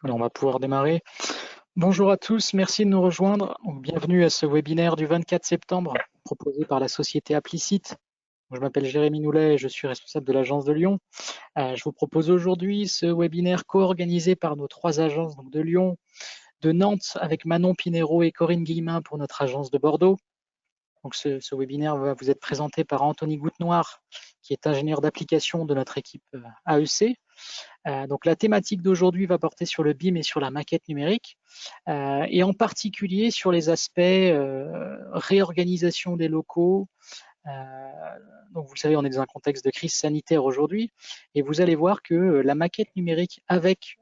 Alors, on va pouvoir démarrer. Bonjour à tous, merci de nous rejoindre. Bienvenue à ce webinaire du 24 septembre proposé par la société Applicite. Je m'appelle Jérémy Noulet et je suis responsable de l'agence de Lyon. Je vous propose aujourd'hui ce webinaire co-organisé par nos trois agences donc de Lyon, de Nantes avec Manon Pinero et Corinne Guillemin pour notre agence de Bordeaux. Donc ce webinaire va vous être présenté par Anthony Goutenoir, qui est ingénieur d'application de notre équipe AEC. Donc la thématique d'aujourd'hui va porter sur le BIM et sur la maquette numérique, et en particulier sur les aspects réorganisation des locaux. Donc vous le savez, on est dans un contexte de crise sanitaire aujourd'hui, et vous allez voir que la maquette numérique avec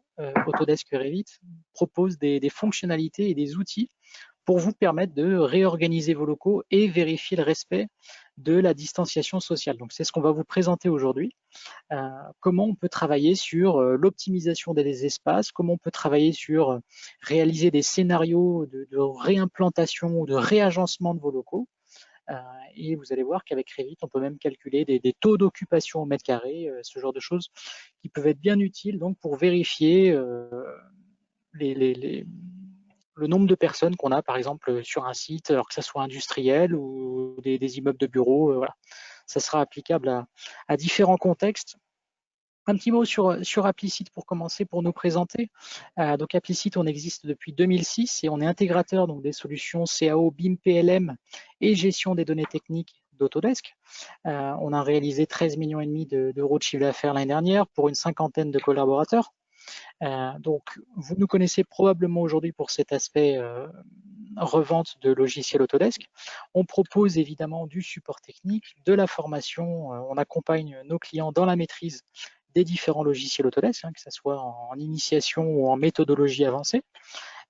Autodesk Revit propose des fonctionnalités et des outils pour vous permettre de réorganiser vos locaux et vérifier le respect de la distanciation sociale. Donc c'est ce qu'on va vous présenter aujourd'hui. Comment on peut travailler sur l'optimisation des espaces, comment on peut travailler sur réaliser des scénarios de réimplantation ou de réagencement de vos locaux. Et vous allez voir qu'avec Revit, on peut même calculer des taux d'occupation au mètre carré, ce genre de choses qui peuvent être bien utiles donc pour vérifier le nombre de personnes qu'on a, par exemple, sur un site, alors que ça soit industriel ou des immeubles de bureaux. Voilà. Ça sera applicable à différents contextes. Un petit mot sur Applicite pour commencer, pour nous présenter. Donc Applicite, on existe depuis 2006 et on est intégrateur donc, des solutions CAO, BIM, PLM et gestion des données techniques d'Autodesk. On a réalisé 13,5 millions d'euros de chiffre d'affaires l'année dernière pour une cinquantaine de collaborateurs. Donc vous nous connaissez probablement aujourd'hui pour cet aspect revente de logiciels Autodesk. On propose évidemment du support technique, de la formation, on accompagne nos clients dans la maîtrise des différents logiciels Autodesk, que ce soit en initiation ou en méthodologie avancée.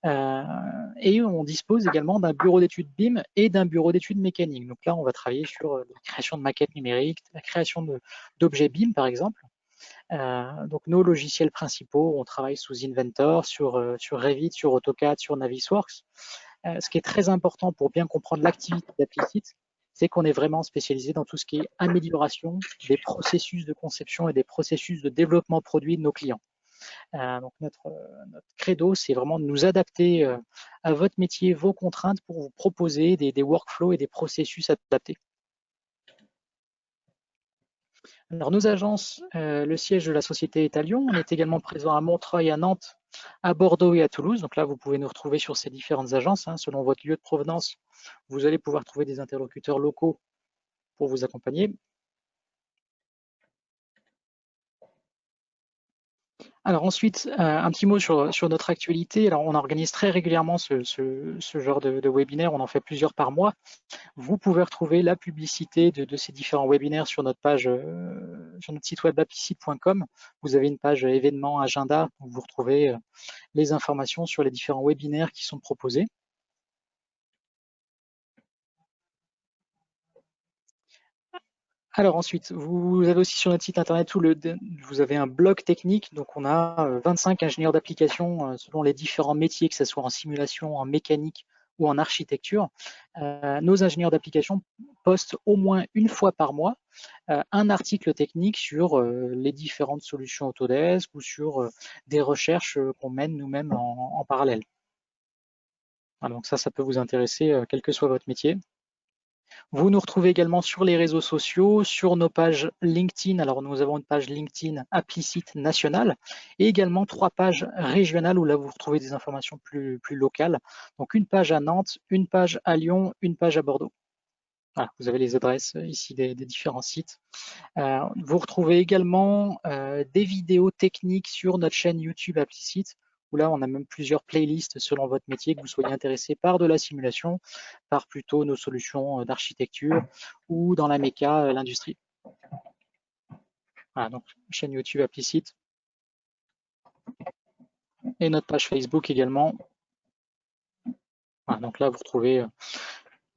Et on dispose également d'un bureau d'études BIM et d'un bureau d'études mécaniques. Donc là, on va travailler sur la création de maquettes numériques, la création d'objets BIM, par exemple. Donc nos logiciels principaux, on travaille sous Inventor, sur Revit, sur AutoCAD, sur Navisworks. Ce qui est très important pour bien comprendre l'activité d'Applicite, c'est qu'on est vraiment spécialisé dans tout ce qui est amélioration des processus de conception et des processus de développement produit de nos clients. Donc notre credo, c'est vraiment de nous adapter à votre métier, vos contraintes, pour vous proposer des workflows et des processus adaptés. Alors nos agences, le siège de la société est à Lyon. On est également présent à Montreuil, à Nantes, à Bordeaux et à Toulouse. Donc là, vous pouvez nous retrouver sur ces différentes agences. Selon votre lieu de provenance, vous allez pouvoir trouver des interlocuteurs locaux pour vous accompagner. Alors ensuite, un petit mot sur notre actualité. Alors on organise très régulièrement ce genre de webinaire. On en fait plusieurs par mois. Vous pouvez retrouver la publicité de ces différents webinaires sur notre page, sur notre site web applicite.com. Vous avez une page événements, agenda, où vous retrouvez les informations sur les différents webinaires qui sont proposés. Alors ensuite, vous avez aussi sur notre site internet vous avez un blog technique. Donc on a 25 ingénieurs d'application selon les différents métiers, que ce soit en simulation, en mécanique ou en architecture. Nos ingénieurs d'application postent au moins une fois par mois un article technique sur les différentes solutions Autodesk ou sur des recherches qu'on mène nous-mêmes en parallèle. Voilà, donc ça peut vous intéresser, quel que soit votre métier. Vous nous retrouvez également sur les réseaux sociaux, sur nos pages LinkedIn. Alors nous avons une page LinkedIn Applicite nationale et également 3 pages régionales où là vous retrouvez des informations plus locales. Donc une page à Nantes, une page à Lyon, une page à Bordeaux. Voilà, vous avez les adresses ici des différents sites. Vous retrouvez également des vidéos techniques sur notre chaîne YouTube Applicite, où là on a même plusieurs playlists selon votre métier, que vous soyez intéressé par de la simulation, par plutôt nos solutions d'architecture ou dans la méca, l'industrie. Voilà, donc chaîne YouTube Applicite et notre page Facebook également. Voilà, donc là vous retrouvez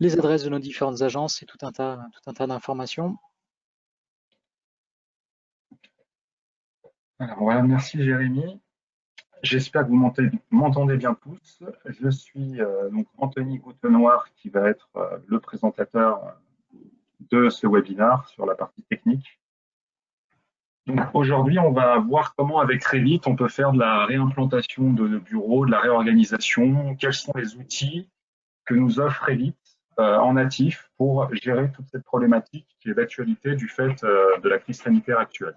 les adresses de nos différentes agences et tout un tas d'informations. Alors voilà, merci Jérémy. J'espère que vous m'entendez bien tous. Je suis donc Anthony Goutenoir qui va être le présentateur de ce webinaire sur la partie technique. Donc aujourd'hui, on va voir comment avec Revit, on peut faire de la réimplantation de bureaux, de la réorganisation, quels sont les outils que nous offre Revit en natif pour gérer toute cette problématique qui est d'actualité du fait de la crise sanitaire actuelle.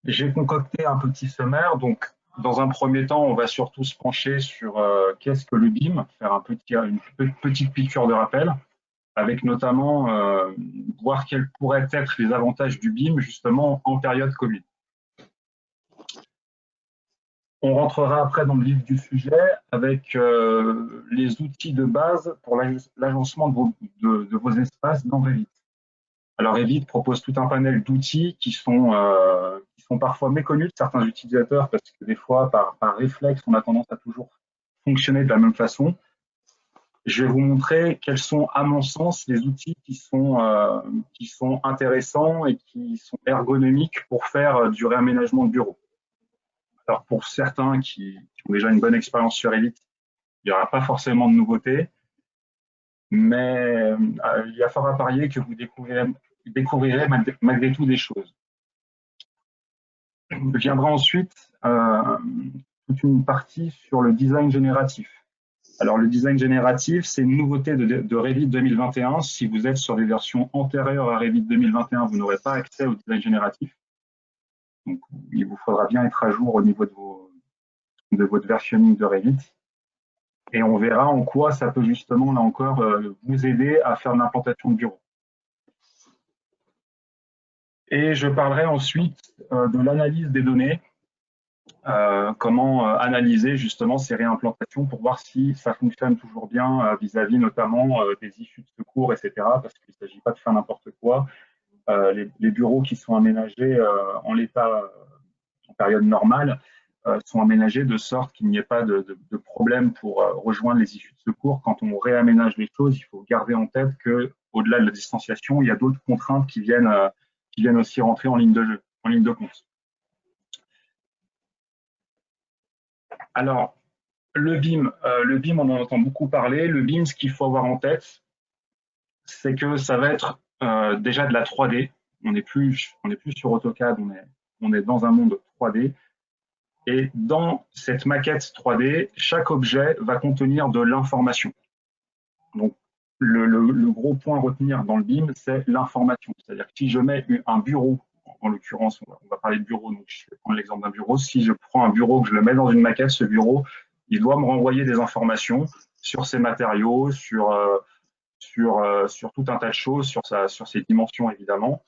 J'ai concocté un petit sommaire, donc dans un premier temps, on va surtout se pencher sur qu'est-ce que le BIM, faire une petite piqûre de rappel, avec notamment voir quels pourraient être les avantages du BIM justement en période Covid. On rentrera après dans le vif du sujet avec les outils de base pour l'agencement de vos espaces dans Revit. Alors Revit propose tout un panel d'outils qui sont parfois méconnus de certains utilisateurs parce que des fois, par réflexe, on a tendance à toujours fonctionner de la même façon. Je vais vous montrer quels sont, à mon sens, les outils qui sont intéressants et qui sont ergonomiques pour faire du réaménagement de bureau. Alors pour certains qui ont déjà une bonne expérience sur Revit, il n'y aura pas forcément de nouveautés, mais il y a fort à parier que vous découvrirez malgré tout des choses. Viendra ensuite toute une partie sur le design génératif. Alors le design génératif, c'est une nouveauté de Revit 2021. Si vous êtes sur des versions antérieures à Revit 2021, vous n'aurez pas accès au design génératif. Donc il vous faudra bien être à jour au niveau de votre versionning de Revit. Et on verra en quoi ça peut justement, là encore, vous aider à faire de l'implantation de bureau. Et je parlerai ensuite de l'analyse des données, comment analyser justement ces réimplantations pour voir si ça fonctionne toujours bien vis-à-vis notamment des issues de secours, etc. Parce qu'il ne s'agit pas de faire n'importe quoi. Les bureaux qui sont aménagés en l'état, en période normale, sont aménagés de sorte qu'il n'y ait pas de problème pour rejoindre les issues de secours. Quand on réaménage les choses, il faut garder en tête qu'au-delà de la distanciation, il y a d'autres contraintes qui viennent aussi rentrer en ligne de jeu, en ligne de compte. Alors, le BIM, on en entend beaucoup parler. Le BIM, ce qu'il faut avoir en tête, c'est que ça va être déjà de la 3D. On n'est plus sur AutoCAD, on est dans un monde 3D. Et dans cette maquette 3D, chaque objet va contenir de l'information. Donc, le gros point à retenir dans le BIM, c'est l'information. C'est-à-dire que si je mets un bureau, en l'occurrence, on va parler de bureau, donc je vais prendre l'exemple d'un bureau. Si je prends un bureau, que je le mets dans une maquette, ce bureau, il doit me renvoyer des informations sur ses matériaux, sur tout un tas de choses, sur ses dimensions évidemment.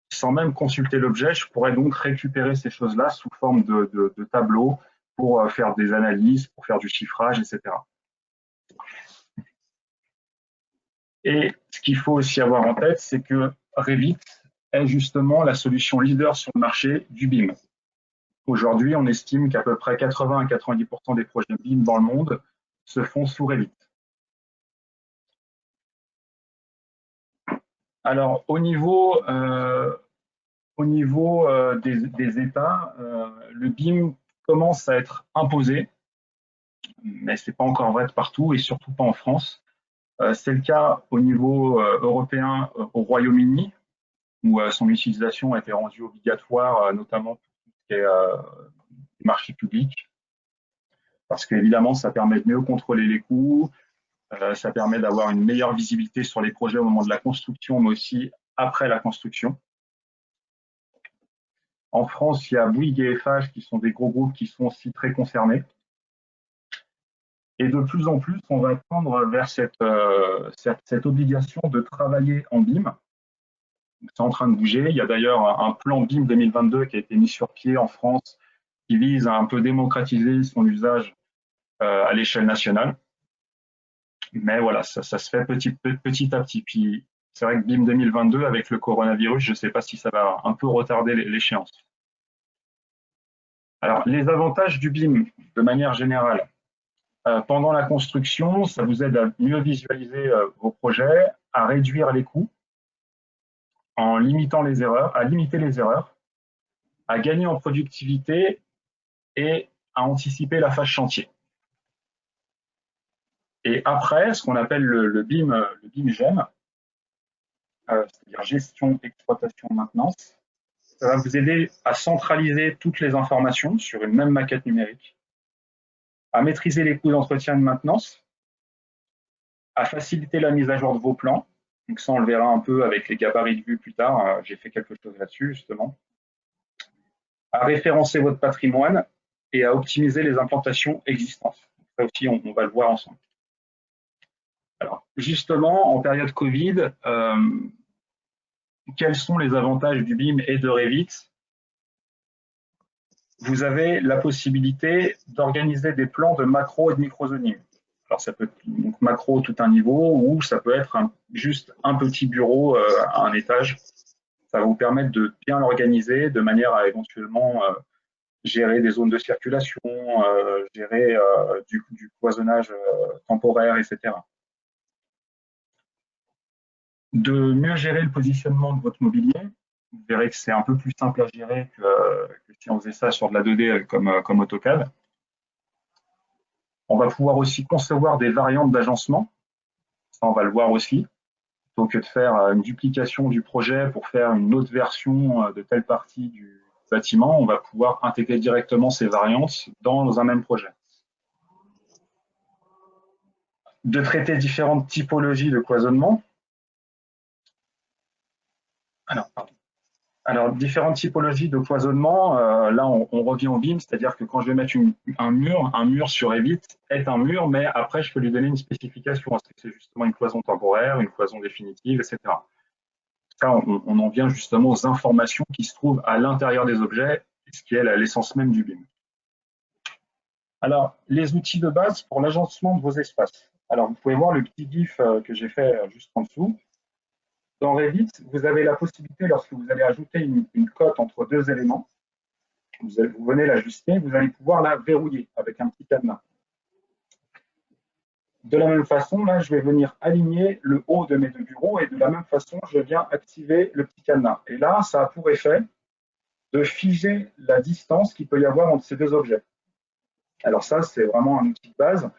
Sans même consulter l'objet, je pourrais donc récupérer ces choses-là sous forme de tableaux pour faire des analyses, pour faire du chiffrage, etc. Et ce qu'il faut aussi avoir en tête, c'est que Revit est justement la solution leader sur le marché du BIM. Aujourd'hui, on estime qu'à peu près 80 à 90% des projets BIM dans le monde se font sous Revit. Alors, au niveau des États, le BIM commence à être imposé, mais ce n'est pas encore vrai de partout et surtout pas en France. C'est le cas au niveau européen au Royaume-Uni, où son utilisation a été rendue obligatoire, notamment pour tout ce qui est marché public, parce qu'évidemment, ça permet de mieux contrôler les coûts, ça permet d'avoir une meilleure visibilité sur les projets au moment de la construction, mais aussi après la construction. En France, il y a Bouygues et Eiffage qui sont des gros groupes qui sont aussi très concernés. Et de plus en plus, on va tendre vers cette obligation de travailler en BIM. C'est en train de bouger. Il y a d'ailleurs un plan BIM 2022 qui a été mis sur pied en France qui vise à un peu démocratiser son usage à l'échelle nationale. Mais voilà, ça se fait petit à petit. Puis c'est vrai que BIM 2022, avec le coronavirus, je ne sais pas si ça va un peu retarder l'échéance. Alors, les avantages du BIM, de manière générale, pendant la construction, ça vous aide à mieux visualiser vos projets, à réduire les coûts, en limitant les erreurs, à limiter les erreurs, à gagner en productivité et à anticiper la phase chantier. Et après, ce qu'on appelle le BIM GEM, c'est-à-dire gestion, exploitation, maintenance. Ça va vous aider à centraliser toutes les informations sur une même maquette numérique, à maîtriser les coûts d'entretien et de maintenance, à faciliter la mise à jour de vos plans. Donc ça, on le verra un peu avec les gabarits de vue plus tard. J'ai fait quelque chose là-dessus, justement. À référencer votre patrimoine et à optimiser les implantations existantes. Ça aussi, on va le voir ensemble. Alors, justement, en période Covid, quels sont les avantages du BIM et de Revit? Vous avez la possibilité d'organiser des plans de macro et de micro-zoning. Alors, ça peut être donc macro tout un niveau ou ça peut être juste un petit bureau à un étage. Ça va vous permettre de bien l'organiser de manière à éventuellement gérer des zones de circulation, gérer du cloisonnage temporaire, etc. De mieux gérer le positionnement de votre mobilier. Vous verrez que c'est un peu plus simple à gérer que si on faisait ça sur de la 2D comme AutoCAD. On va pouvoir aussi concevoir des variantes d'agencement. Ça, on va le voir aussi. Plutôt que de faire une duplication du projet pour faire une autre version de telle partie du bâtiment, on va pouvoir intégrer directement ces variantes dans un même projet. De traiter différentes typologies de cloisonnement. Alors, différentes typologies de cloisonnement, là on revient au BIM, c'est-à-dire que quand je vais mettre un mur sur Revit est un mur, mais après je peux lui donner une spécification. Est-ce que c'est justement une cloison temporaire, une cloison définitive, etc. Ça, on en vient justement aux informations qui se trouvent à l'intérieur des objets, ce qui est l'essence même du BIM. Alors, les outils de base pour l'agencement de vos espaces. Alors, vous pouvez voir le petit GIF que j'ai fait juste en dessous. Dans Revit, vous avez la possibilité, lorsque vous allez ajouter une cote entre deux éléments, vous venez l'ajuster, vous allez pouvoir la verrouiller avec un petit cadenas. De la même façon, là, je vais venir aligner le haut de mes deux bureaux et de la même façon, je viens activer le petit cadenas. Et là, ça a pour effet de figer la distance qu'il peut y avoir entre ces deux objets. Alors ça, c'est vraiment un outil de base,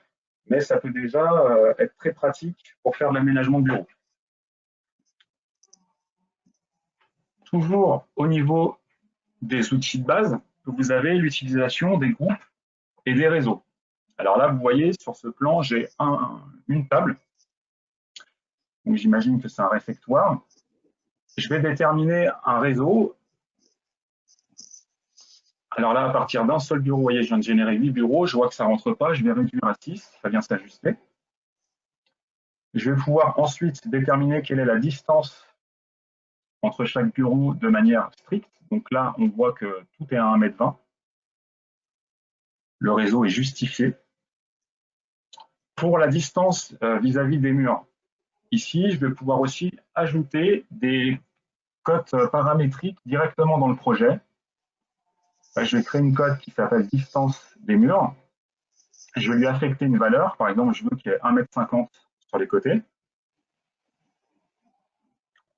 mais ça peut déjà être très pratique pour faire de l'aménagement de bureau. Toujours au niveau des outils de base, vous avez l'utilisation des groupes et des réseaux. Alors là, vous voyez, sur ce plan, j'ai une table. Donc j'imagine que c'est un réfectoire. Je vais déterminer un réseau. Alors là, à partir d'un seul bureau, vous voyez, je viens de générer 8 bureaux. Je vois que ça ne rentre pas. Je vais réduire à 6. Ça vient s'ajuster. Je vais pouvoir ensuite déterminer quelle est la distance entre chaque bureau de manière stricte. Donc là, on voit que tout est à 1,20 m. Le réseau est justifié. Pour la distance vis-à-vis des murs, ici, je vais pouvoir aussi ajouter des cotes paramétriques directement dans le projet. Je vais créer une cote qui s'appelle distance des murs. Je vais lui affecter une valeur. Par exemple, je veux qu'il y ait 1,50 m sur les côtés.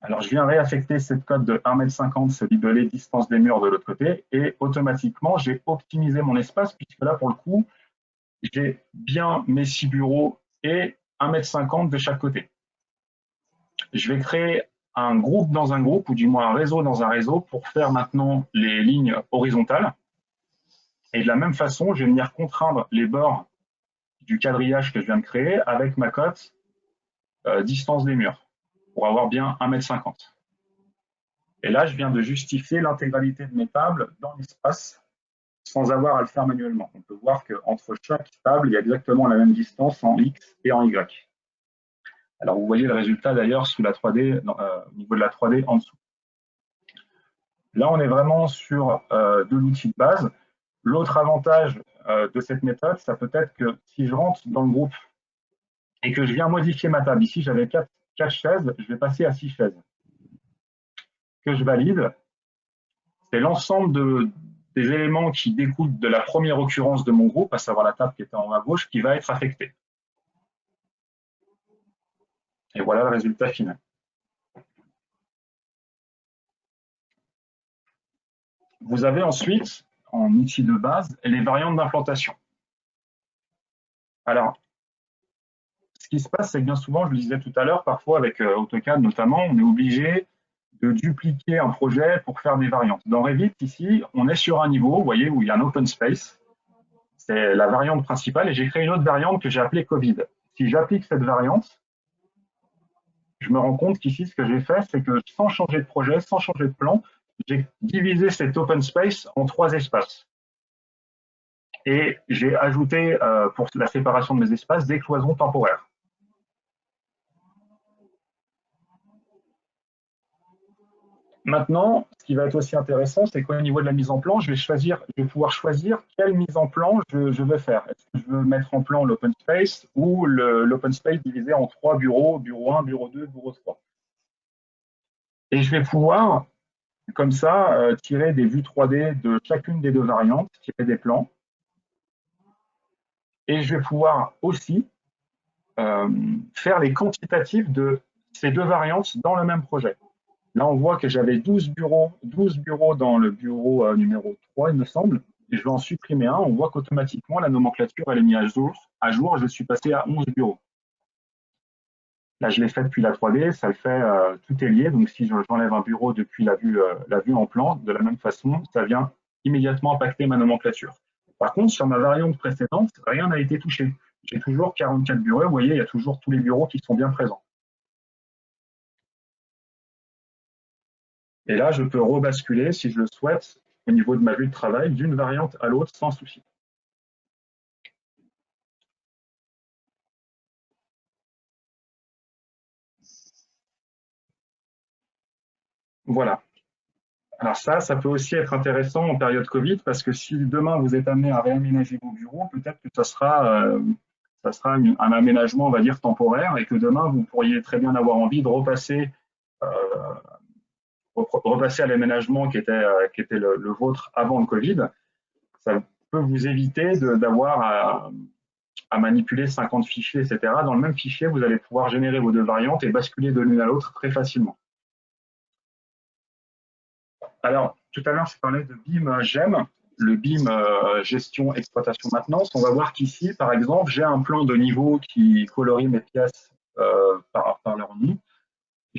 Alors, je viens réaffecter cette cote de 1,50 m, ce libellé distance des murs de l'autre côté, et automatiquement, j'ai optimisé mon espace, puisque là, pour le coup, j'ai bien mes 6 bureaux et 1,50 m de chaque côté. Je vais créer un groupe dans un groupe, ou du moins un réseau dans un réseau, pour faire maintenant les lignes horizontales. Et de la même façon, je vais venir contraindre les bords du quadrillage que je viens de créer avec ma cote distance des murs, pour avoir bien 1,50 m. Et là, je viens de justifier l'intégralité de mes tables dans l'espace sans avoir à le faire manuellement. On peut voir qu'entre chaque table, il y a exactement la même distance en X et en Y. Alors, vous voyez le résultat d'ailleurs sous la 3D, au niveau de la 3D en dessous. Là, on est vraiment sur de l'outil de base. L'autre avantage de cette méthode, ça peut être que si je rentre dans le groupe et que je viens modifier ma table, ici j'avais 4 chaises, je vais passer à 6 chaises. Que je valide, c'est l'ensemble des éléments qui découlent de la première occurrence de mon groupe, à savoir la table qui était en haut à gauche, qui va être affectée. Et voilà le résultat final. Vous avez ensuite, en outil de base, les variantes d'implantation. Alors, ce qui se passe, c'est que bien souvent, je le disais tout à l'heure, parfois avec AutoCAD notamment, on est obligé de dupliquer un projet pour faire des variantes. Dans Revit, ici, on est sur un niveau, vous voyez, où il y a un open space. C'est la variante principale et j'ai créé une autre variante que j'ai appelée Covid. Si j'applique cette variante, je me rends compte qu'ici, ce que j'ai fait, c'est que sans changer de projet, sans changer de plan, j'ai divisé cet open space en 3 espaces. Et j'ai ajouté, pour la séparation de mes espaces, des cloisons temporaires. Maintenant, ce qui va être aussi intéressant, c'est qu'au niveau de la mise en plan, je vais pouvoir choisir quelle mise en plan je veux faire. Est-ce que je veux mettre en plan l'open space ou l'open space divisé en 3 bureaux, bureau 1, bureau 2, bureau 3. Et je vais pouvoir, comme ça, tirer des vues 3D de chacune des 2 variantes, tirer des plans. Et je vais pouvoir aussi faire les quantitatifs de ces 2 variantes dans le même projet. Là, on voit que j'avais 12 bureaux dans le bureau numéro 3, il me semble. Et je vais en supprimer un. On voit qu'automatiquement, la nomenclature, elle est mise à jour. Je suis passé à 11 bureaux. Là, je l'ai fait depuis la 3D. Ça le fait, tout est lié. Donc, si j'enlève un bureau depuis la vue en plan, de la même façon, ça vient immédiatement impacter ma nomenclature. Par contre, sur ma variante précédente, rien n'a été touché. J'ai toujours 44 bureaux. Vous voyez, il y a toujours tous les bureaux qui sont bien présents. Et là, je peux rebasculer, si je le souhaite, au niveau de ma vue de travail, d'une variante à l'autre sans souci. Voilà. Alors ça peut aussi être intéressant en période Covid, parce que si demain vous êtes amené à réaménager vos bureaux, peut-être que ça sera un aménagement, on va dire, temporaire, et que demain, vous pourriez très bien avoir envie de repasser à l'aménagement qui était le vôtre avant le Covid. Ça peut vous éviter d'avoir à manipuler 50 fichiers, etc. Dans le même fichier, vous allez pouvoir générer vos 2 variantes et basculer de l'une à l'autre très facilement. Alors, tout à l'heure, je parlais de BIM GEM, le BIM gestion, exploitation, maintenance. On va voir qu'ici, par exemple, j'ai un plan de niveau qui colorie mes pièces par leur nom.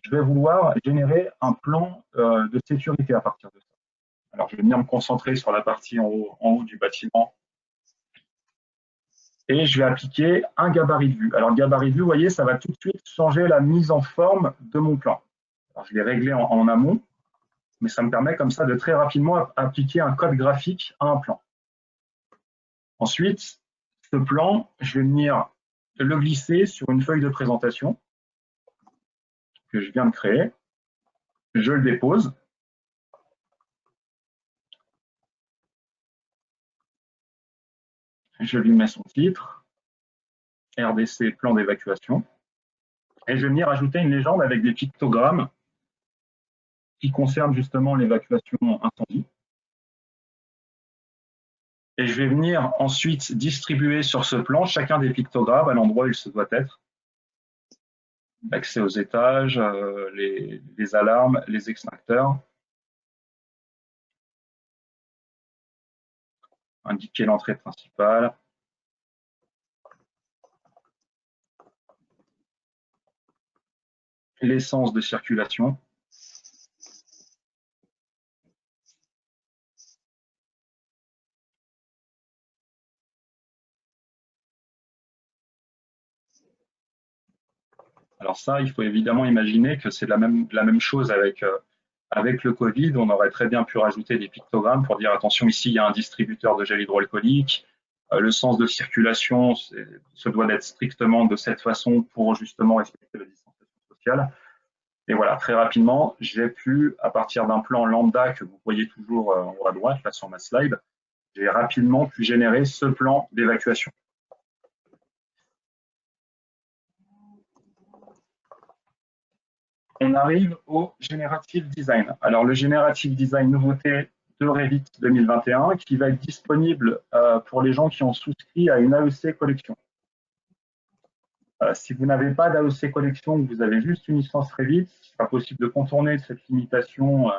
Je vais vouloir générer un plan de sécurité à partir de ça. Alors, je vais venir me concentrer sur la partie en haut du bâtiment et je vais appliquer un gabarit de vue. Alors, le gabarit de vue, vous voyez, ça va tout de suite changer la mise en forme de mon plan. Alors, je l'ai réglé en amont, mais ça me permet comme ça de très rapidement appliquer un code graphique à un plan. Ensuite, ce plan, je vais venir le glisser sur une feuille de présentation que je viens de créer. Je le dépose. Je lui mets son titre, RDC plan d'évacuation. Et je vais venir ajouter une légende avec des pictogrammes qui concernent justement l'évacuation incendie. Et je vais venir ensuite distribuer sur ce plan chacun des pictogrammes à l'endroit où il se doit être. L'accès aux étages, les alarmes, les extincteurs. Indiquer l'entrée principale. L'essence de circulation. Alors ça, il faut évidemment imaginer que c'est la même chose avec le Covid. On aurait très bien pu rajouter des pictogrammes pour dire attention, ici il y a un distributeur de gel hydroalcoolique. Le sens de circulation se doit d'être strictement de cette façon pour justement respecter la distanciation sociale. Et voilà, très rapidement, j'ai pu, à partir d'un plan lambda que vous voyez toujours en haut à droite, là sur ma slide, j'ai rapidement pu générer ce plan d'évacuation. On arrive au Generative Design. Alors, le Generative Design nouveauté de Revit 2021 qui va être disponible pour les gens qui ont souscrit à une AEC Collection. Si vous n'avez pas d'AEC Collection, vous avez juste une licence Revit, ce sera possible de contourner cette limitation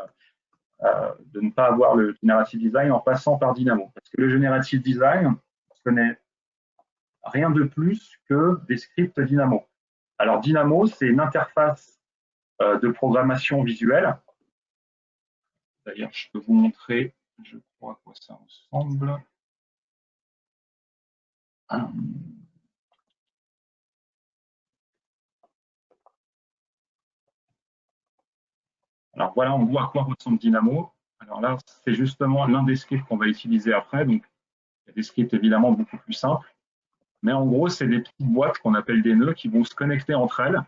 de ne pas avoir le Generative Design en passant par Dynamo. Parce que le Generative Design, ce n'est rien de plus que des scripts Dynamo. Alors Dynamo, c'est une interface de programmation visuelle. D'ailleurs, je peux vous montrer, je crois, à quoi ça ressemble. Alors voilà, on voit à quoi ressemble Dynamo. Alors là, c'est justement l'un des scripts qu'on va utiliser après. Donc, il y a des scripts évidemment beaucoup plus simples. Mais en gros, c'est des petites boîtes qu'on appelle des nœuds qui vont se connecter entre elles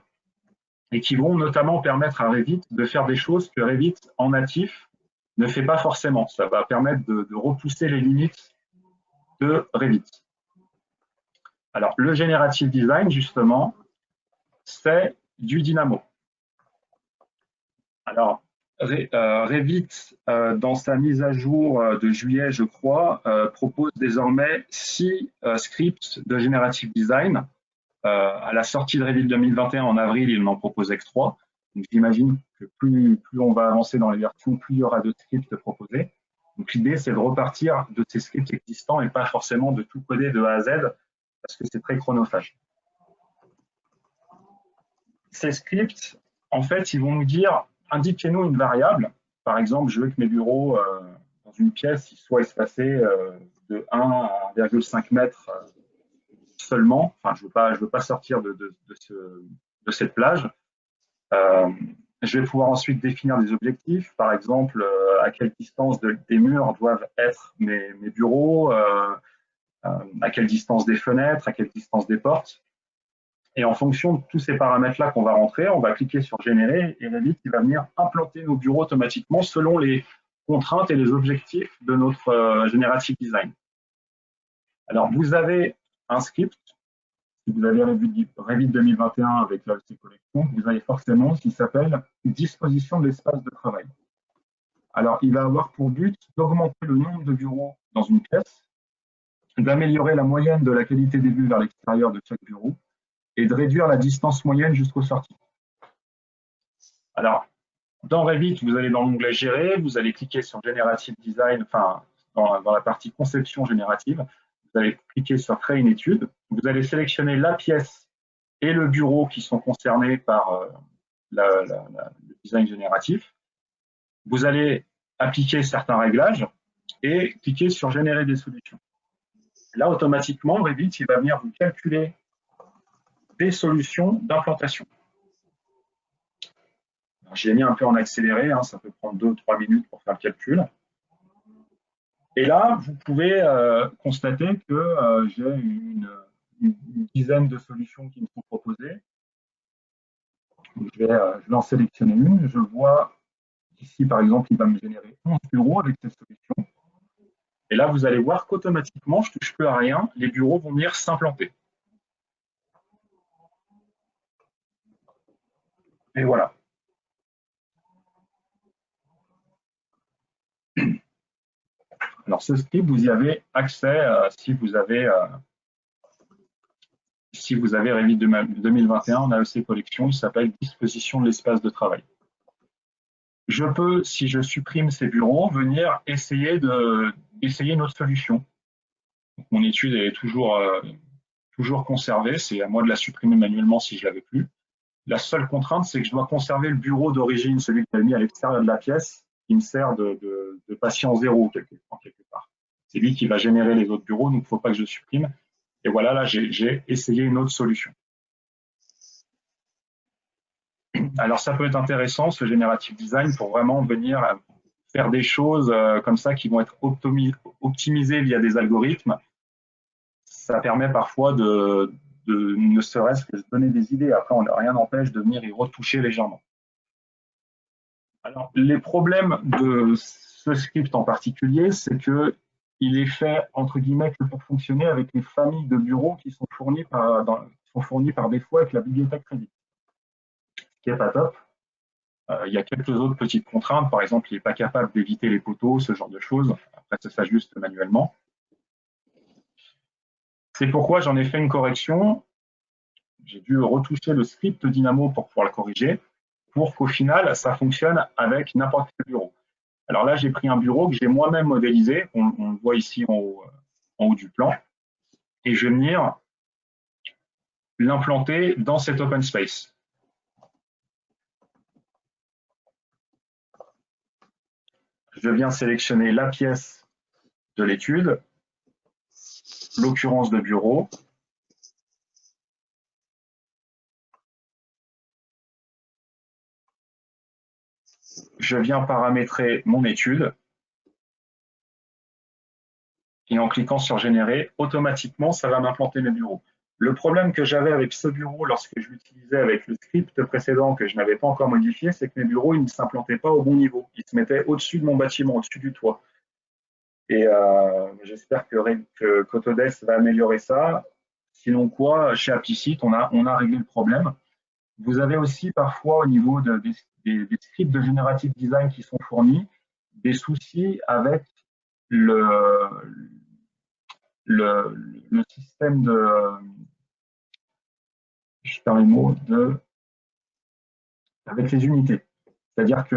et qui vont notamment permettre à Revit de faire des choses que Revit en natif ne fait pas forcément. Ça va permettre de repousser les limites de Revit. Alors, le Generative Design, justement, c'est du Dynamo. Alors, Revit, dans sa mise à jour de juillet, je crois, propose désormais 6 scripts de Generative Design. À la sortie de Revit 2021, en avril, il n'en propose que 3. Donc, j'imagine que plus on va avancer dans les versions, plus il y aura de scripts proposés. Donc, l'idée, c'est de repartir de ces scripts existants et pas forcément de tout coder de A à Z, parce que c'est très chronophage. Ces scripts, en fait, ils vont nous dire, indiquez-nous une variable. Par exemple, je veux que mes bureaux dans une pièce ils soient espacés de 1 à 1,5 mètres seulement. Enfin, je veux pas sortir de cette plage. Je vais pouvoir ensuite définir des objectifs. Par exemple, à quelle distance des murs doivent être mes bureaux, à quelle distance des fenêtres, à quelle distance des portes. Et en fonction de tous ces paramètres-là qu'on va rentrer, on va cliquer sur Générer et Revit va venir implanter nos bureaux automatiquement selon les contraintes et les objectifs de notre Generative Design. Alors, vous avez un script. Si vous avez Revit 2021 avec l'AEC Collection, vous avez forcément ce qui s'appelle disposition de l'espace de travail. Alors, il va avoir pour but d'augmenter le nombre de bureaux dans une pièce, d'améliorer la moyenne de la qualité des vues vers l'extérieur de chaque bureau, et de réduire la distance moyenne jusqu'aux sorties. Alors, dans Revit, vous allez dans l'onglet Gérer, vous allez cliquer sur Generative Design, enfin, dans la partie Conception générative, vous allez cliquer sur Créer une étude, vous allez sélectionner la pièce et le bureau qui sont concernés par le design génératif. Vous allez appliquer certains réglages et cliquer sur Générer des solutions. Là, automatiquement, Revit il va venir vous calculer des solutions d'implantation. Je l'ai mis un peu en accéléré, hein, ça peut prendre 2 ou 3 minutes pour faire le calcul. Et là, vous pouvez constater que j'ai une dizaine de solutions qui me sont proposées. Je vais en sélectionner une. Je vois ici, par exemple, il va me générer 11 bureaux avec ces solutions. Et là, vous allez voir qu'automatiquement, je ne touche plus à rien, les bureaux vont venir s'implanter. Et voilà. Alors, ce script, vous y avez accès si vous avez Revit 2021 en AEC Collection, il s'appelle Disposition de l'espace de travail. Je peux, si je supprime ces bureaux, venir essayer une autre solution. Donc, mon étude est toujours conservée, c'est à moi de la supprimer manuellement si je ne l'avais plus. La seule contrainte, c'est que je dois conserver le bureau d'origine, celui que j'ai mis à l'extérieur de la pièce, qui me sert de patient zéro quelque part. C'est lui qui va générer les autres bureaux, donc il ne faut pas que je le supprime. Et voilà, là, j'ai essayé une autre solution. Alors, ça peut être intéressant, ce Generative Design, pour vraiment venir faire des choses comme ça qui vont être optimisées via des algorithmes. Ça permet parfois de ne serait-ce que se donner des idées. Après, rien n'empêche de venir y retoucher légèrement. Alors, les problèmes de ce script en particulier, c'est qu'il est fait, entre guillemets, que pour fonctionner avec les familles de bureaux qui sont fournies par défaut avec la bibliothèque Revit. Ce qui n'est pas top. Il y a quelques autres petites contraintes. Par exemple, il n'est pas capable d'éviter les poteaux, ce genre de choses. Après, ça s'ajuste manuellement. C'est pourquoi j'en ai fait une correction. J'ai dû retoucher le script Dynamo pour pouvoir le corriger, pour qu'au final, ça fonctionne avec n'importe quel bureau. Alors là, j'ai pris un bureau que j'ai moi-même modélisé. On le voit ici en haut du plan. Et je vais venir l'implanter dans cet open space. Je viens sélectionner la pièce de l'étude, l'occurrence de bureau. Je viens paramétrer mon étude. Et en cliquant sur générer, automatiquement, ça va m'implanter mes bureaux. Le problème que j'avais avec ce bureau lorsque je l'utilisais avec le script précédent que je n'avais pas encore modifié, c'est que mes bureaux ils ne s'implantaient pas au bon niveau. Ils se mettaient au-dessus de mon bâtiment, au-dessus du toit. Et j'espère qu'Autodesk va améliorer ça. Sinon quoi, chez Apicite, on a réglé le problème. Vous avez aussi parfois au niveau des scripts de Generative Design qui sont fournis, des soucis avec le système de, je perds les mots, avec les unités. C'est-à-dire que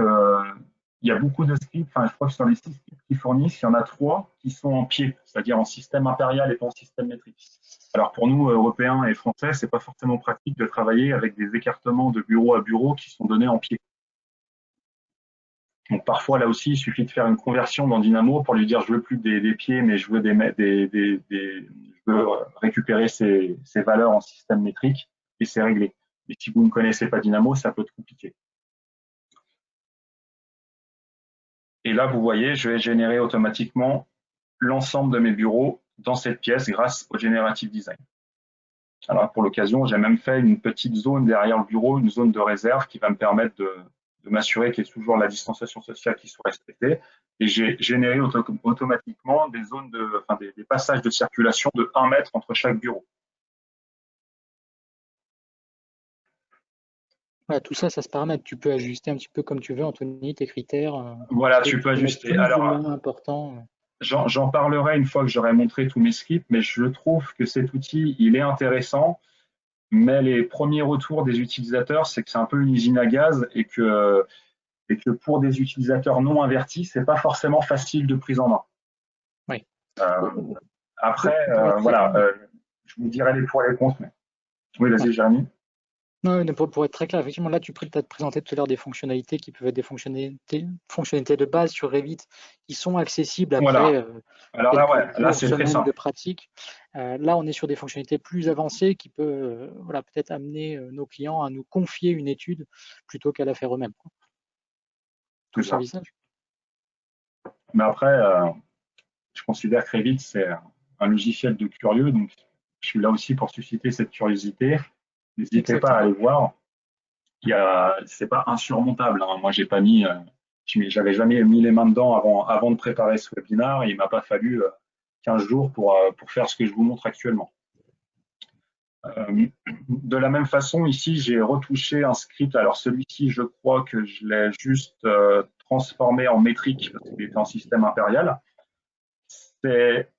il y a beaucoup de scripts, enfin, je crois que sur les 6 scripts qu'ils fournissent, il y en a 3 qui sont en pied, c'est-à-dire en système impérial et pas en système métrique. Alors pour nous, Européens et Français, c'est pas forcément pratique de travailler avec des écartements de bureau à bureau qui sont donnés en pied. Donc parfois, là aussi, il suffit de faire une conversion dans Dynamo pour lui dire je veux plus des pieds, mais je veux, je veux récupérer ces valeurs en système métrique et c'est réglé. Mais si vous ne connaissez pas Dynamo, ça peut être compliqué. Et là, vous voyez, je vais générer automatiquement l'ensemble de mes bureaux dans cette pièce grâce au Generative Design. Alors pour l'occasion, j'ai même fait une petite zone derrière le bureau, une zone de réserve qui va me permettre de m'assurer qu'il y ait toujours la distanciation sociale qui soit respectée. Et j'ai généré automatiquement des zones des passages de circulation de 1 mètre entre chaque bureau. Voilà, tout ça, ça se paramètre. Tu peux ajuster un petit peu comme tu veux, Anthony, tes critères. Voilà, tu peux ajuster. Plus ou moins important. J'en parlerai une fois que j'aurai montré tous mes scripts, mais je trouve que cet outil, il est intéressant. Mais les premiers retours des utilisateurs, c'est que c'est un peu une usine à gaz et que pour des utilisateurs non avertis, c'est pas forcément facile de prise en main. Oui. Après, voilà, je vous dirai les pour et les contre. Mais... Oui, vas-y, Jérémy. Non, pour être très clair, effectivement, là, tu as présenté tout à l'heure des fonctionnalités qui peuvent être des fonctionnalités de base sur Revit qui sont accessibles après alors là, c'est très simple. de pratique. Là, on est sur des fonctionnalités plus avancées qui peuvent peut-être amener nos clients à nous confier une étude plutôt qu'à la faire eux-mêmes. Tout son visage. Mais après, je considère que Revit, c'est un logiciel de curieux, donc je suis là aussi pour susciter cette curiosité. N'hésitez pas à aller voir. C'est pas insurmontable. Hein. Moi, j'avais jamais mis les mains dedans avant de préparer ce webinaire. Il m'a pas fallu 15 jours pour faire ce que je vous montre actuellement. De la même façon, ici, j'ai retouché un script. Alors, celui-ci, je crois que je l'ai juste transformé en métrique parce qu'il était en système impérial. C'est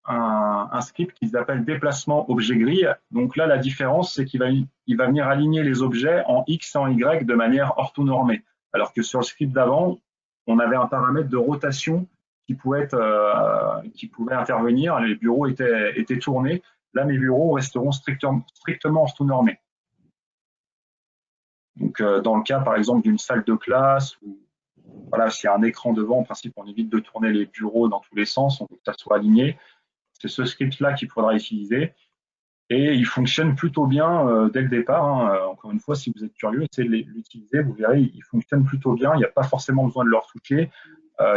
un script qui s'appelle déplacement objet grille. Donc là, la différence, c'est qu'il va venir aligner les objets en X et en Y de manière orthonormée. Alors que sur le script d'avant, on avait un paramètre de rotation qui pouvait intervenir. Les bureaux étaient tournés. Là, mes bureaux resteront strictement orthonormés. Donc, dans le cas, par exemple, d'une salle de classe, ou voilà, s'il y a un écran devant, en principe, on évite de tourner les bureaux dans tous les sens, on veut que ça soit aligné. C'est ce script-là qu'il faudra utiliser. Et il fonctionne plutôt bien dès le départ. Hein. Encore une fois, si vous êtes curieux, essayez de l'utiliser. Vous verrez, il fonctionne plutôt bien. Il n'y a pas forcément besoin de le retoucher.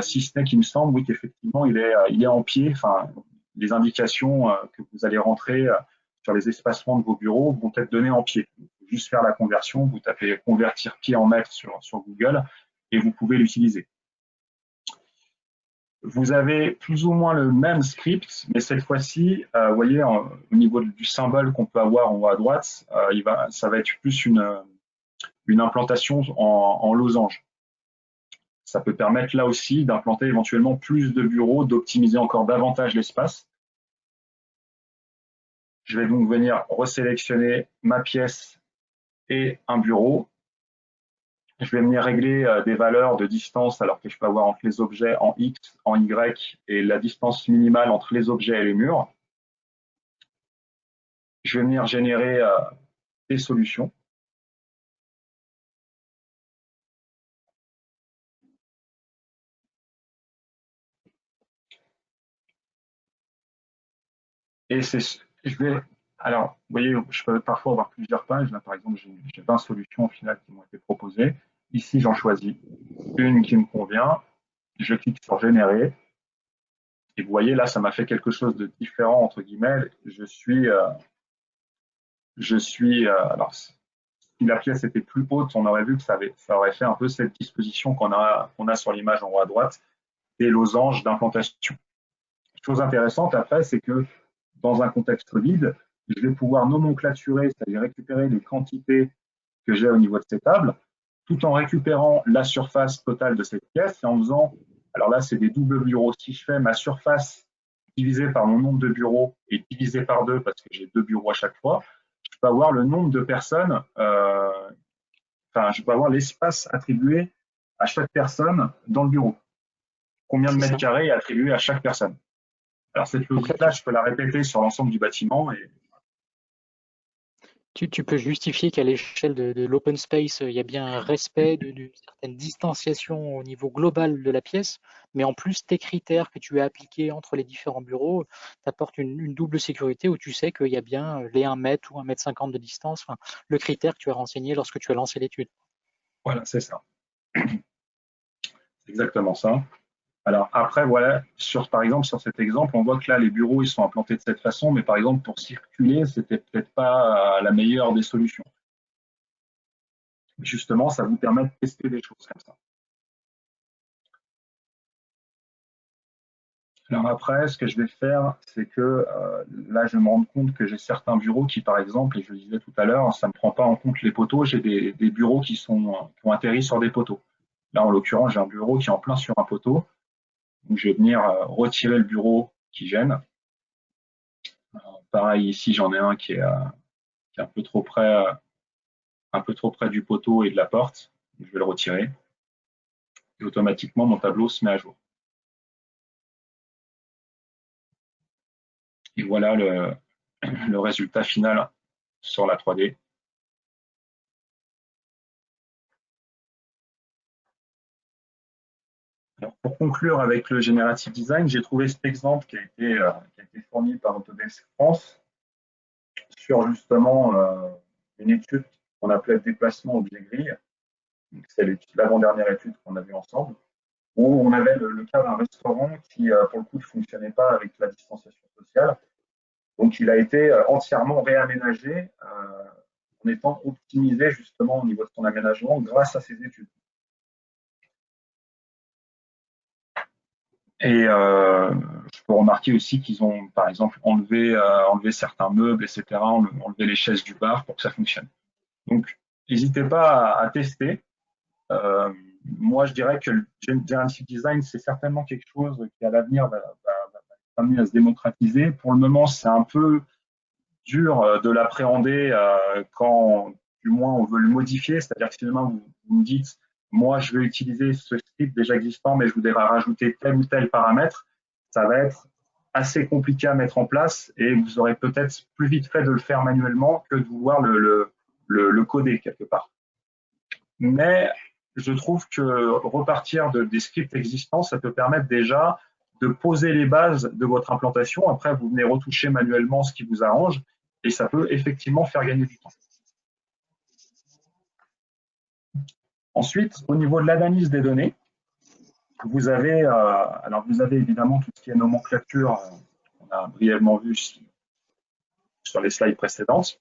Si ce n'est qu'il me semble, oui, qu'effectivement, il est en pied. Enfin, les indications que vous allez rentrer sur les espacements de vos bureaux vont être données en pied. Il faut juste faire la conversion. Vous tapez convertir pied en mètre sur Google et vous pouvez l'utiliser. Vous avez plus ou moins le même script, mais cette fois-ci, vous voyez, au niveau du symbole qu'on peut avoir en haut à droite, ça va être plus une implantation en losange. Ça peut permettre là aussi d'implanter éventuellement plus de bureaux, d'optimiser encore davantage l'espace. Je vais donc venir resélectionner ma pièce et un bureau. Je vais venir régler des valeurs de distance alors que je peux avoir entre les objets en X, en Y et la distance minimale entre les objets et les murs. je vais venir générer des solutions. Et alors, vous voyez, je peux parfois avoir plusieurs pages. Là, par exemple, j'ai 20 solutions au final qui m'ont été proposées. Ici, j'en choisis une qui me convient. Je clique sur générer. Et vous voyez, là, ça m'a fait quelque chose de différent, entre guillemets. Alors, si la pièce était plus haute, on aurait vu que ça aurait fait un peu cette disposition qu'on a sur l'image en haut à droite, des losanges d'implantation. Chose intéressante après, c'est que dans un contexte vide, je vais pouvoir nomenclaturer, c'est-à-dire récupérer les quantités que j'ai au niveau de ces tables, tout en récupérant la surface totale de cette pièce et en faisant, alors là, c'est des doubles bureaux. Si je fais ma surface divisée par mon nombre de bureaux et divisée par 2 parce que j'ai 2 bureaux à chaque fois, je peux avoir le nombre de personnes, je peux avoir l'espace attribué à chaque personne dans le bureau. Combien de mètres carrés est attribué à chaque personne. Alors cette logique-là, je peux la répéter sur l'ensemble du bâtiment. Et tu peux justifier qu'à l'échelle de l'open space, il y a bien un respect d'une certaine distanciation au niveau global de la pièce, mais en plus, tes critères que tu as appliqués entre les différents bureaux t'apportent une double sécurité où tu sais qu'il y a bien les 1 mètre ou 1,50 m de distance, enfin, le critère que tu as renseigné lorsque tu as lancé l'étude. Voilà, c'est ça. C'est exactement ça. Alors après, voilà, par exemple, sur cet exemple, on voit que là, les bureaux, ils sont implantés de cette façon, mais par exemple, pour circuler, c'était peut-être pas la meilleure des solutions. Justement, ça vous permet de tester des choses comme ça. Alors après, ce que je vais faire, c'est que là, je me rends compte que j'ai certains bureaux qui, par exemple, et je le disais tout à l'heure, ça ne prend pas en compte les poteaux, j'ai des bureaux qui ont atterri sur des poteaux. Là, en l'occurrence, j'ai un bureau qui est en plein sur un poteau. Donc, je vais venir retirer le bureau qui gêne. Pareil, ici, j'en ai un qui est un peu trop près du poteau et de la porte. Je vais le retirer. Et automatiquement, mon tableau se met à jour. Et voilà le résultat final sur la 3D. Alors, pour conclure avec le Generative Design, j'ai trouvé cet exemple qui a été fourni par Autodesk France sur justement une étude qu'on appelait déplacement objet grille. C'est l'avant-dernière étude qu'on a vue ensemble, où on avait le cas d'un restaurant qui, pour le coup, ne fonctionnait pas avec la distanciation sociale. Donc, il a été entièrement réaménagé en étant optimisé justement au niveau de son aménagement grâce à ces études. Et je peux remarquer aussi qu'ils ont, par exemple, enlevé certains meubles, etc., enlevé les chaises du bar pour que ça fonctionne. Donc, n'hésitez pas à tester. Moi, je dirais que le Generative Design, c'est certainement quelque chose qui, à l'avenir, va amener à se démocratiser. Pour le moment, c'est un peu dur de l'appréhender quand, du moins, on veut le modifier. C'est-à-dire que si demain, vous me dites, moi, je veux utiliser ce script déjà existant, mais je voudrais rajouter tel ou tel paramètre, ça va être assez compliqué à mettre en place et vous aurez peut-être plus vite fait de le faire manuellement que de vouloir le coder quelque part. Mais je trouve que repartir des scripts existants, ça peut permettre déjà de poser les bases de votre implantation. Après, vous venez retoucher manuellement ce qui vous arrange et ça peut effectivement faire gagner du temps. Ensuite, au niveau de l'analyse des données, vous avez évidemment tout ce qui est nomenclature, on a brièvement vu sur les slides précédentes.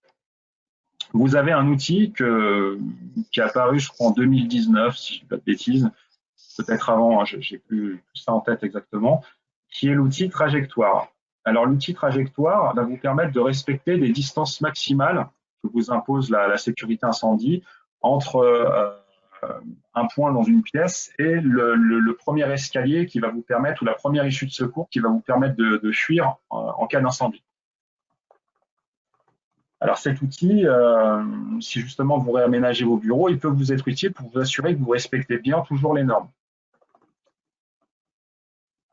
Vous avez un outil qui est apparu, je crois, en 2019, si je ne dis pas de bêtises, peut-être avant, je n'ai plus ça en tête exactement, qui est l'outil trajectoire. Alors, l'outil trajectoire va vous permettre de respecter des distances maximales que vous impose la sécurité incendie entre un point dans une pièce et le premier escalier qui va vous permettre, ou la première issue de secours qui va vous permettre de fuir en cas d'incendie. Alors cet outil, si justement vous réaménagez vos bureaux, il peut vous être utile pour vous assurer que vous respectez bien toujours les normes.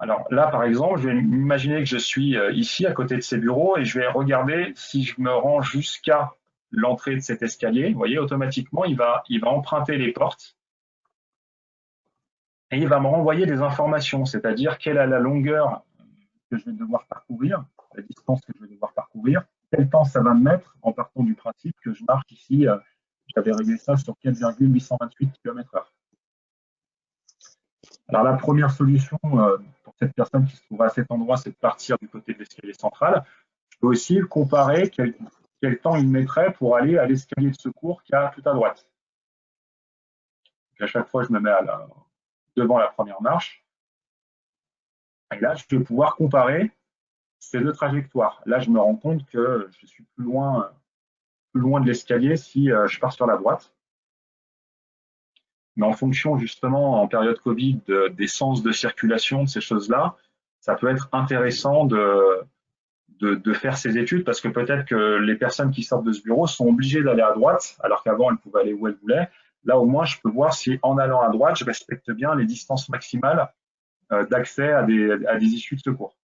Alors là, par exemple, je vais imaginer que je suis ici, à côté de ces bureaux, et je vais regarder si je me rends jusqu'à l'entrée de cet escalier. Vous voyez, automatiquement, il va emprunter les portes et il va me renvoyer des informations, c'est-à-dire quelle est la longueur que je vais devoir parcourir, la distance que je vais devoir parcourir, quel temps ça va me mettre en partant du principe que je marche ici, j'avais réglé ça sur 4,828 km/h. Alors la première solution pour cette personne qui se trouve à cet endroit, c'est de partir du côté de l'escalier central. Je peux aussi comparer quel temps il mettrait pour aller à l'escalier de secours qui est tout à droite. Donc à chaque fois, je me mets devant la première marche. Et là, je vais pouvoir comparer ces deux trajectoires. Là, je me rends compte que je suis plus loin de l'escalier si je pars sur la droite. Mais en fonction, justement, en période Covid, des sens de circulation de ces choses-là, ça peut être intéressant de faire ces études parce que peut-être que les personnes qui sortent de ce bureau sont obligées d'aller à droite, alors qu'avant, elles pouvaient aller où elles voulaient. Là, au moins, je peux voir si en allant à droite, je respecte bien les distances maximales d'accès à des issues de secours.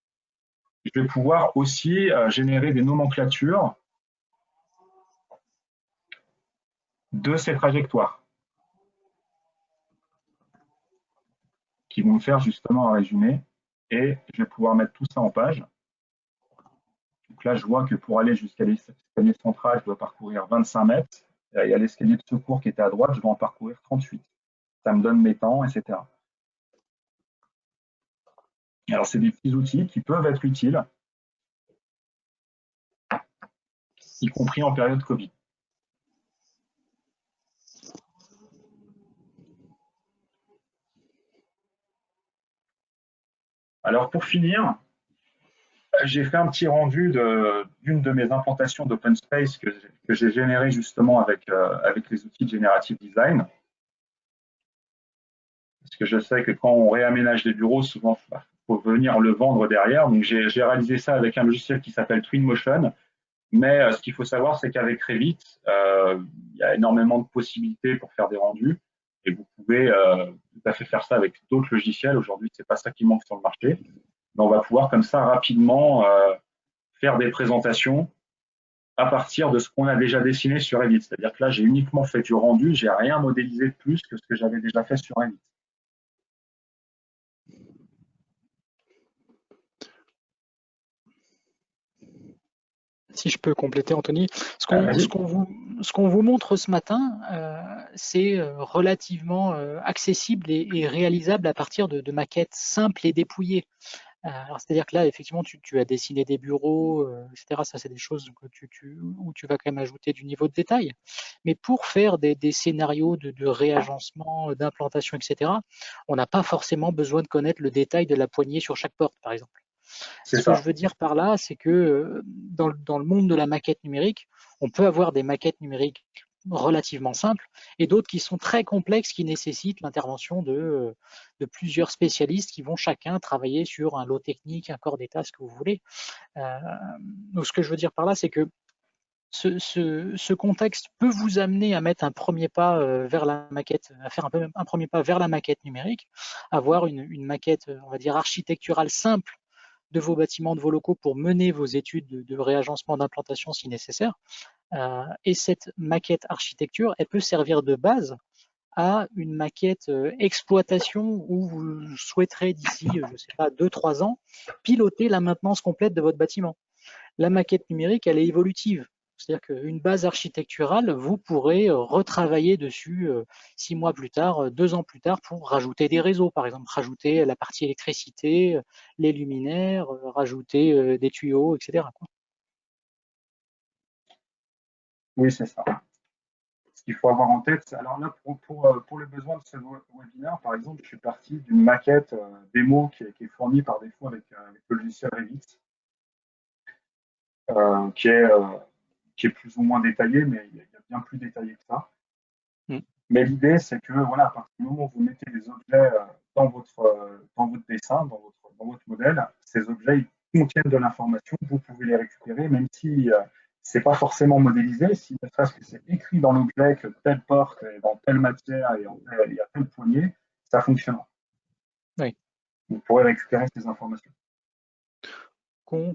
Je vais pouvoir aussi générer des nomenclatures de ces trajectoires qui vont me faire justement un résumé et je vais pouvoir mettre tout ça en page. Donc là, je vois que pour aller jusqu'à l'escalier central, je dois parcourir 25 mètres. Et à l'escalier de secours qui était à droite, je dois en parcourir 38. Ça me donne mes temps, etc. Alors, c'est des petits outils qui peuvent être utiles, y compris en période Covid. Alors, pour finir, j'ai fait un petit rendu d'une de mes implantations d'OpenSpace que j'ai généré justement avec les outils de Generative Design. Parce que je sais que quand on réaménage des bureaux, souvent, il faut venir le vendre derrière. Donc, j'ai réalisé ça avec un logiciel qui s'appelle Twinmotion. Mais ce qu'il faut savoir, c'est qu'avec Revit, il y a énormément de possibilités pour faire des rendus. Et vous pouvez tout à fait faire ça avec d'autres logiciels. Aujourd'hui, ce n'est pas ça qui manque sur le marché. Mais on va pouvoir comme ça rapidement faire des présentations à partir de ce qu'on a déjà dessiné sur Revit. C'est-à-dire que là, j'ai uniquement fait du rendu, j'ai rien modélisé de plus que ce que j'avais déjà fait sur Revit. Si je peux compléter, Anthony, ce qu'on vous montre ce matin, c'est relativement accessible et réalisable à partir de maquettes simples et dépouillées. C'est-à-dire que là, effectivement, tu as dessiné des bureaux, etc. Ça, c'est des choses où tu vas quand même ajouter du niveau de détail. Mais pour faire des scénarios de réagencement, d'implantation, etc., on n'a pas forcément besoin de connaître le détail de la poignée sur chaque porte, par exemple. Ce que je veux dire par là, c'est que dans le monde de la maquette numérique, on peut avoir des maquettes numériques relativement simples et d'autres qui sont très complexes, qui nécessitent l'intervention de plusieurs spécialistes qui vont chacun travailler sur un lot technique, un corps d'état, ce que vous voulez. Donc ce que je veux dire par là, c'est que ce contexte peut vous amener à mettre un premier pas vers la maquette, à faire un premier pas vers la maquette numérique, avoir une maquette, on va dire, architecturale simple de vos bâtiments, de vos locaux pour mener vos études de réagencement d'implantation si nécessaire. Et cette maquette architecture, elle peut servir de base à une maquette exploitation où vous souhaiterez d'ici, je ne sais pas, 2-3 ans, piloter la maintenance complète de votre bâtiment. La maquette numérique, elle est évolutive. C'est-à-dire qu'une base architecturale, vous pourrez retravailler dessus 6 mois plus tard, 2 ans plus tard, pour rajouter des réseaux, par exemple, rajouter la partie électricité, les luminaires, rajouter des tuyaux, etc. Oui, c'est ça. Ce qu'il faut avoir en tête, alors là, pour le besoin de ce webinaire, par exemple, je suis parti d'une maquette démo qui est fournie par défaut avec le logiciel Revit, qui est plus ou moins détaillé, mais il y a bien plus détaillé que ça. Mais l'idée, c'est que voilà, à partir du moment où vous mettez les objets dans votre dessin, dans votre modèle, ces objets ils contiennent de l'information, vous pouvez les récupérer, même si c'est pas forcément modélisé, si ne serait-ce que c'est écrit dans l'objet que telle porte est dans telle matière et il y a telle poignée, ça fonctionnera. Oui. On pourrait récupérer ces informations.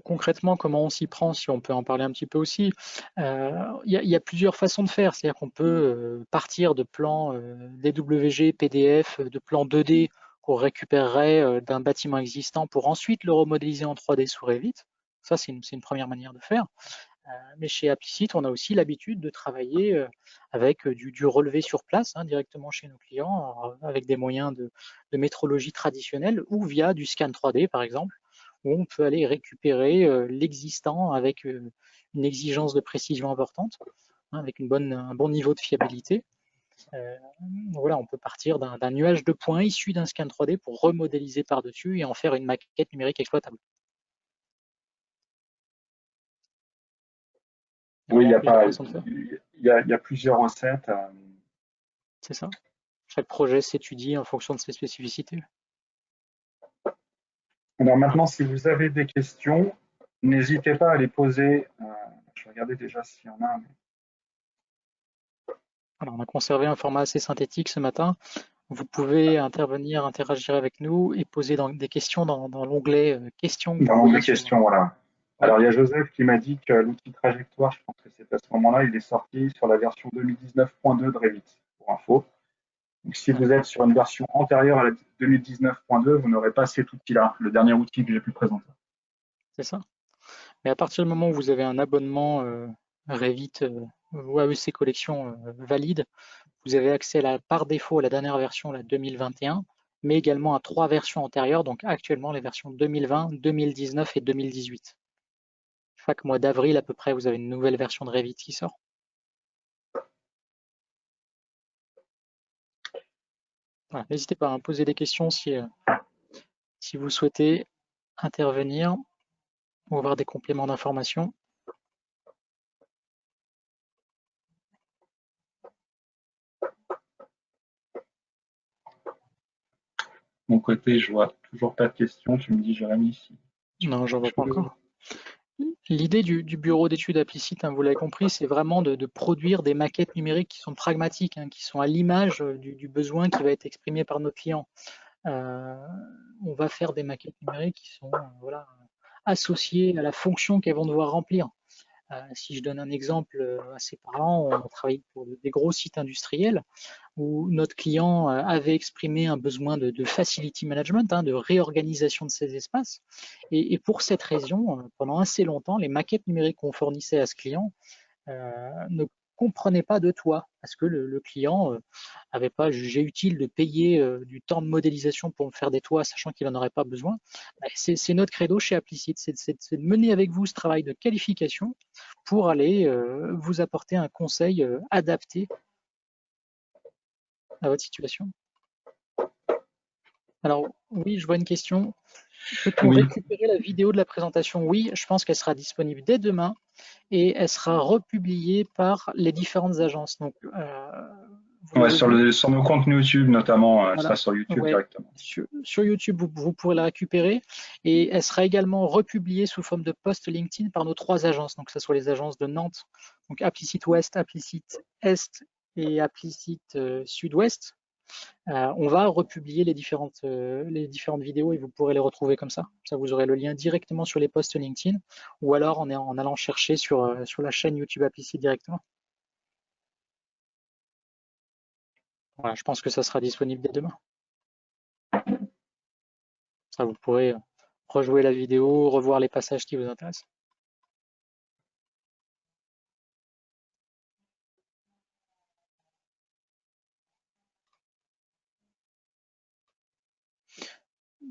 Concrètement, comment on s'y prend, si on peut en parler un petit peu aussi. Il y a plusieurs façons de faire, c'est-à-dire qu'on peut partir de plans DWG, PDF, de plans 2D qu'on récupérerait d'un bâtiment existant pour ensuite le remodéliser en 3D sous Revit. Ça, c'est une première manière de faire. Mais chez Applicite, on a aussi l'habitude de travailler avec du relevé sur place, hein, directement chez nos clients, avec des moyens de métrologie traditionnelle ou via du scan 3D, par exemple, où on peut aller récupérer l'existant avec une exigence de précision importante, hein, avec un bon niveau de fiabilité. Voilà, on peut partir d'un nuage de points issu d'un scan 3D pour remodéliser par-dessus et en faire une maquette numérique exploitable. Oui, il y a Plusieurs pas, façons de faire. il y a plusieurs recettes. C'est ça. Chaque projet s'étudie en fonction de ses spécificités. Alors maintenant, si vous avez des questions, n'hésitez pas à les poser. Je vais regarder déjà s'il y en a. Alors, on a conservé un format assez synthétique ce matin. Vous pouvez intervenir, interagir avec nous et poser des questions dans l'onglet questions que Dans vous l'onglet voyez sur. questions, voilà. Oui, Alors, il y a Joseph qui m'a dit que l'outil trajectoire, je pense que c'est à ce moment-là, il est sorti sur la version 2019.2 de Revit, pour info. Donc, si vous êtes sur une version antérieure à la 2019.2, vous n'aurez pas cet outil-là, le dernier outil que j'ai pu présenter. c'est ça. Mais à partir du moment où vous avez un abonnement Revit ou AEC Collection valide, vous avez accès par défaut à la dernière version, la 2021, mais également à 3 versions antérieures, donc actuellement les versions 2020, 2019 et 2018. Chaque mois d'avril à peu près, vous avez une nouvelle version de Revit qui sort. Voilà, n'hésitez pas à poser des questions si vous souhaitez intervenir ou avoir des compléments d'information. De mon côté, je vois toujours pas de questions. Tu me dis, Jérémy, si tu Non, j'en vois pas veux. encore. L'idée du bureau d'études Applicite, hein, vous l'avez compris, c'est vraiment de produire des maquettes numériques qui sont pragmatiques, hein, qui sont à l'image du besoin qui va être exprimé par nos clients. On va faire des maquettes numériques qui sont voilà, associées à la fonction qu'elles vont devoir remplir. Si je donne un exemple assez parlant, on travaille pour des gros sites industriels où notre client avait exprimé un besoin de facility management, hein, de réorganisation de ces espaces. Et pour cette raison, pendant assez longtemps, les maquettes numériques qu'on fournissait à ce client ne comprenaient pas de toit, parce que le client n'avait pas jugé utile de payer du temps de modélisation pour me faire des toits, sachant qu'il n'en aurait pas besoin. C'est notre credo chez Applicite, c'est de mener avec vous ce travail de qualification pour aller vous apporter un conseil adapté à votre situation. Alors oui, je vois une question. Peut-on Oui, récupérer la vidéo de la présentation? Oui, je pense qu'elle sera disponible dès demain et elle sera republiée par les différentes agences. Donc, vous ouais, l'aurez vu. sur nos comptes YouTube notamment, elle Voilà. sera sur YouTube Ouais. directement. Sur YouTube, vous pourrez la récupérer et elle sera également republiée sous forme de post LinkedIn par nos 3 agences, donc que ce soit les agences de Nantes, donc Applicite Ouest, Applicite Est et Applicite Sud-Ouest. On va republier les différentes vidéos et vous pourrez les retrouver comme ça. Ça, vous aurez le lien directement sur les posts LinkedIn ou alors en allant chercher sur la chaîne YouTube Applicite directement. Voilà, je pense que ça sera disponible dès demain. Ça, vous pourrez rejouer la vidéo, revoir les passages qui vous intéressent.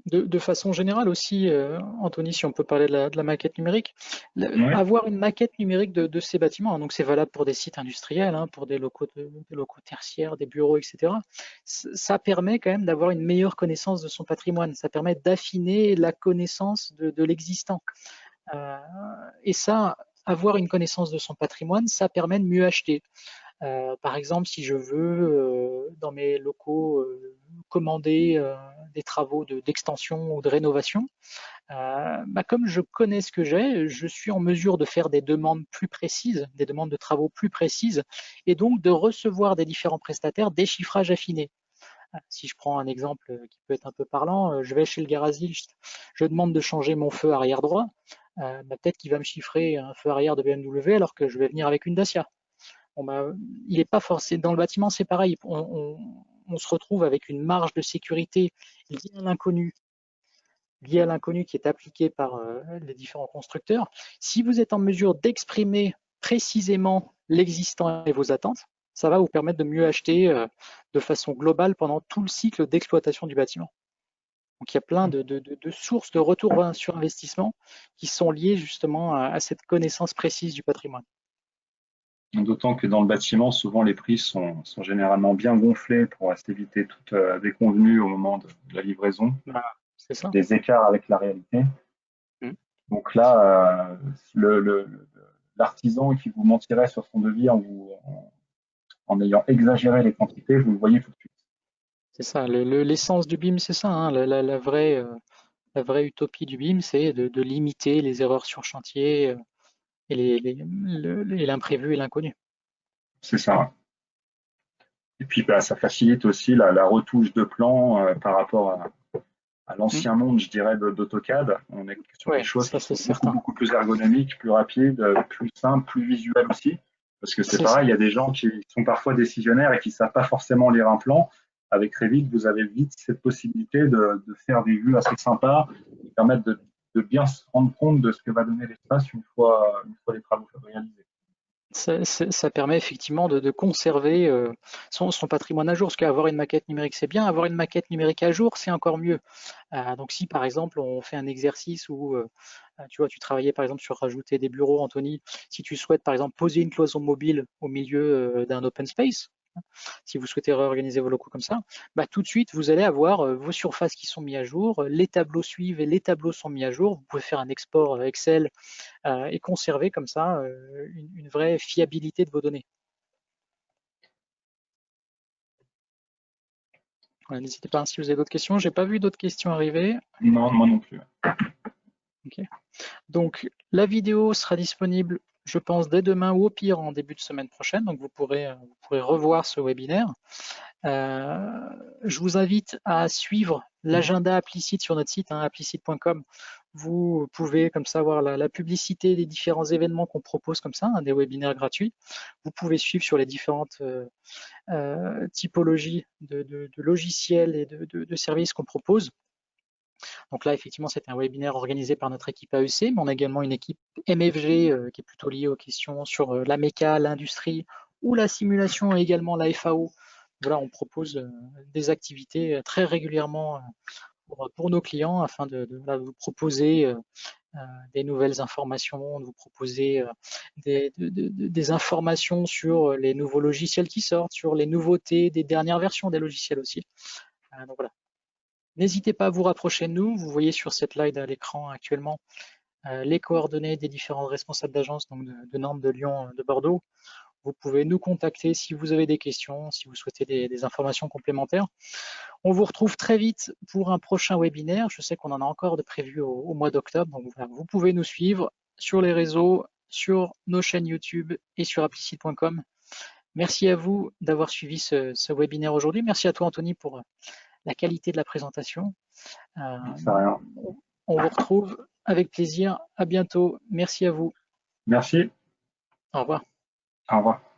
De façon générale aussi, Anthony, si on peut parler de la maquette numérique, Oui. avoir une maquette numérique de ces bâtiments, hein, donc c'est valable pour des sites industriels, hein, pour des locaux tertiaires, des bureaux, etc. Ça permet quand même d'avoir une meilleure connaissance de son patrimoine, ça permet d'affiner la connaissance de l'existant. Et ça, avoir une connaissance de son patrimoine, ça permet de mieux acheter. Par exemple, si je veux, dans mes locaux, commander des travaux d'extension ou de rénovation, comme je connais ce que j'ai, je suis en mesure de faire des demandes plus précises, des demandes de travaux plus précises, et donc de recevoir des différents prestataires des chiffrages affinés. Si je prends un exemple qui peut être un peu parlant, je vais chez le garagiste, je demande de changer mon feu arrière droit, peut-être qu'il va me chiffrer un feu arrière de BMW alors que je vais venir avec une Dacia. Il est pas forcément dans le bâtiment, c'est pareil. On se retrouve avec une marge de sécurité liée à l'inconnu qui est appliqué par les différents constructeurs. Si vous êtes en mesure d'exprimer précisément l'existant et vos attentes, ça va vous permettre de mieux acheter de façon globale pendant tout le cycle d'exploitation du bâtiment. Donc il y a plein de sources de retour sur investissement qui sont liées justement à cette connaissance précise du patrimoine. D'autant que dans le bâtiment, souvent les prix sont généralement bien gonflés pour éviter toute déconvenue au moment de la livraison, C'est ça. des écarts avec la réalité. Donc là, l'artisan qui vous mentirait sur son devis en ayant exagéré les quantités, vous le voyez tout de suite. C'est ça, l'essence du BIM, c'est ça, hein, la vraie utopie du BIM, c'est de limiter les erreurs sur chantier et l'imprévu et l'inconnu. C'est ça. Et puis ça facilite aussi la retouche de plan par rapport à l'ancien monde, je dirais, d'AutoCAD. On est sur des choses qui sont beaucoup plus ergonomiques, plus rapides, plus simples, plus visuelles aussi. Parce que c'est pareil, il y a des gens qui sont parfois décisionnaires et qui ne savent pas forcément lire un plan. Avec Revit, vous avez vite cette possibilité de faire des vues assez sympas, qui permettent de bien se rendre compte de ce que va donner l'espace une fois les travaux réalisés. Ça permet effectivement de conserver son patrimoine à jour, parce qu'avoir une maquette numérique, c'est bien, avoir une maquette numérique à jour, c'est encore mieux. Donc si par exemple on fait un exercice où tu vois, tu travaillais par exemple sur rajouter des bureaux, Anthony, si tu souhaites par exemple poser une cloison mobile au milieu d'un open space, si vous souhaitez réorganiser vos locaux comme ça, tout de suite, vous allez avoir vos surfaces qui sont mises à jour, les tableaux suivent et les tableaux sont mis à jour. Vous pouvez faire un export Excel et conserver comme ça une vraie fiabilité de vos données. Voilà, n'hésitez pas, si vous avez d'autres questions. Je n'ai pas vu d'autres questions arriver. Non, moi non plus. Okay. Donc, la vidéo sera disponible, je pense, dès demain ou au pire en début de semaine prochaine. Donc, vous pourrez revoir ce webinaire. Je vous invite à suivre l'agenda Applicite sur notre site, applicite.com. Vous pouvez comme ça voir la publicité des différents événements qu'on propose comme ça, des webinaires gratuits. Vous pouvez suivre sur les différentes typologies de logiciels et de services qu'on propose. Donc là, effectivement, c'est un webinaire organisé par notre équipe AEC, mais on a également une équipe MFG qui est plutôt liée aux questions sur la méca, l'industrie ou la simulation et également la FAO. Voilà, on propose des activités très régulièrement pour nos clients afin de vous proposer des nouvelles informations, de vous proposer des informations sur les nouveaux logiciels qui sortent, sur les nouveautés des dernières versions des logiciels aussi. Donc voilà. N'hésitez pas à vous rapprocher de nous. Vous voyez sur cette slide à l'écran actuellement les coordonnées des différents responsables d'agence, donc de Nantes, de Lyon, de Bordeaux. Vous pouvez nous contacter si vous avez des questions, si vous souhaitez des informations complémentaires. On vous retrouve très vite pour un prochain webinaire. Je sais qu'on en a encore de prévu au mois d'octobre. Donc voilà, vous pouvez nous suivre sur les réseaux, sur nos chaînes YouTube et sur applicite.com. Merci à vous d'avoir suivi ce webinaire aujourd'hui. Merci à toi, Anthony, pour la qualité de la présentation. On vous retrouve avec plaisir. À bientôt. Merci à vous. Merci. Au revoir. Au revoir.